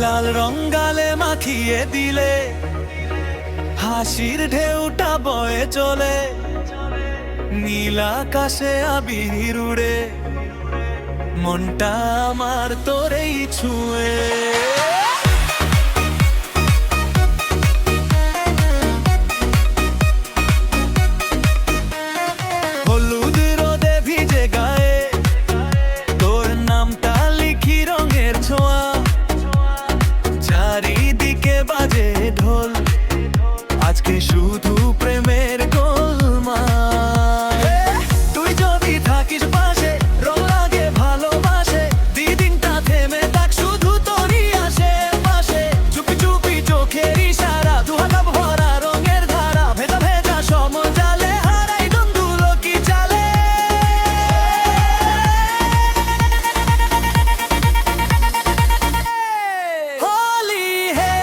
লাল রং গালে মাখিয়ে দিলে হাসির ঢেউটা বয়ে চলে, নীল আকাশে আবির উড়ে, মনটা আমার তোরেই ছুঁয়ে। হলুদ রোদে ভিজে গায়ে তোর নামটা লিখি রঙের ছোঁয়া, চারিদিকে বাজে ঢোল, আজকে শুধু প্রেমের গোলমাল। তুই যদি থাকিস পাশে, রং লাগে ভালোবাসে, দিনটা থেমে থাক শুধু তোরই আশেপাশে। চুপি চুপি চোখের ইশারা, দুহাত ভরা রঙের ধারা, ভেজা ভেজা সময় জালে হারাই দ্বন্দ্বগুলো কি চালে। হোলি হে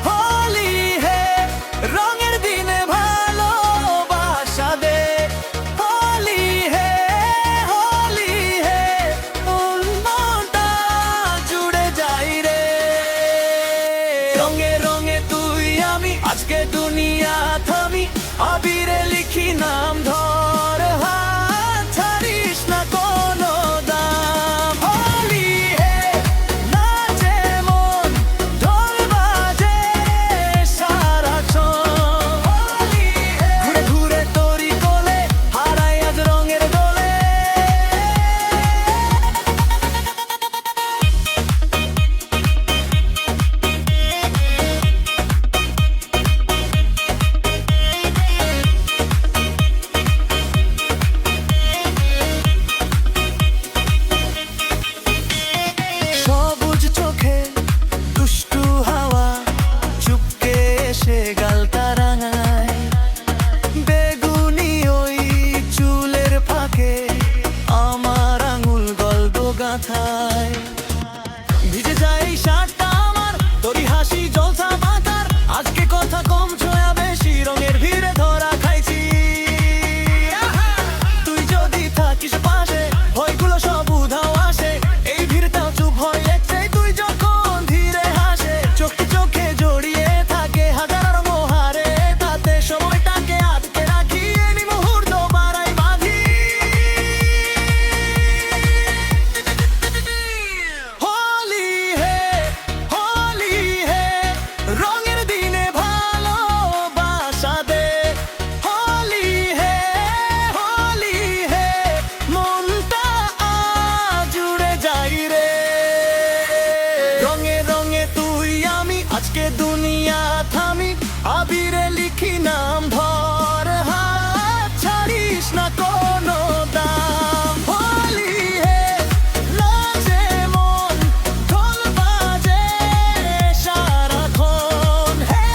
হোলি হে, রঙের দিনে ভালোবাসা দে। হোলি হে হোলি হে, মনটা জুড়ে যাই রে। রঙে রঙে তুই আমি, আজকে দুনিয়া থামি, আবিরে লিখি নাম ধর, হাত ছাড়িস না কোনো দাম। হোলি হে নাচে মন, ঢোল বাজে সারাক্ষণ। হোলি হে ঘুরে ঘুরে তোরি কোলে, হারাই আজ রঙের দোলে। সবুজ চোখে দুষ্টু হাওয়া, চুপকে এসে গালটা রাঙায়, বেগুনি ওই চুলের ফাঁকে আমার আঙুল গল্প গাথায়। ভিজে যায় শার্টটা আমার, তোরই হাসি জলসা মাথার, আজকে কথা কম ছোঁয়া বেশি, রঙের ভিড়ে ধরা খাইছি। তুই যদি থাকিস পাশে, ভয়গুলো সব উধাও আসে, এই ভিড়টাও চুপ হয় একটাই তুই যখন ধীরে হাসে। চোখে চোখে জড়িয়ে থাকে হাজার মোহারে, তাতে সময়টাকে আটকে রাখি, এই মুহূর্ত বাড়াই বাঁধি। হোলি হে হোলি হে, রঙের দিনে ভালোবাসা দে। হোলি হে হোলি হে, মনটা আজ জুড়ে যাই রে। রঙে রঙে তুই আমি, আজকে দুনিয়া থামি, আবিরে লিখি নাম ধর, হাত ছাড়িস না কোনো দাম। হোলি হে নাচে মন, ঢোল বাজে সারাক্ষণ। হে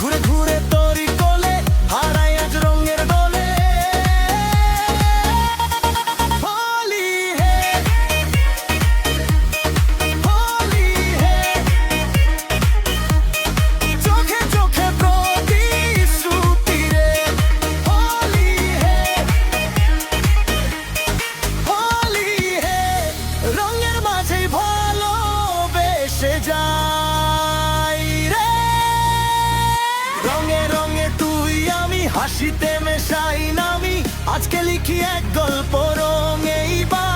ঘুরে ঘুরে তোরি কোলে, হারাই আজ রঙের দোলে। হোলি হে হোলি হে, চোখে চোখে প্রতিশ্রুতি রে। হোলি হে হোলি হে, রঙের মাঝে ভালোবেসে যাই রে। রঙে রঙে তুই আমি, হাসিতে মেশাই নামি, আজকে লিখি এক গল্প রঙেই বা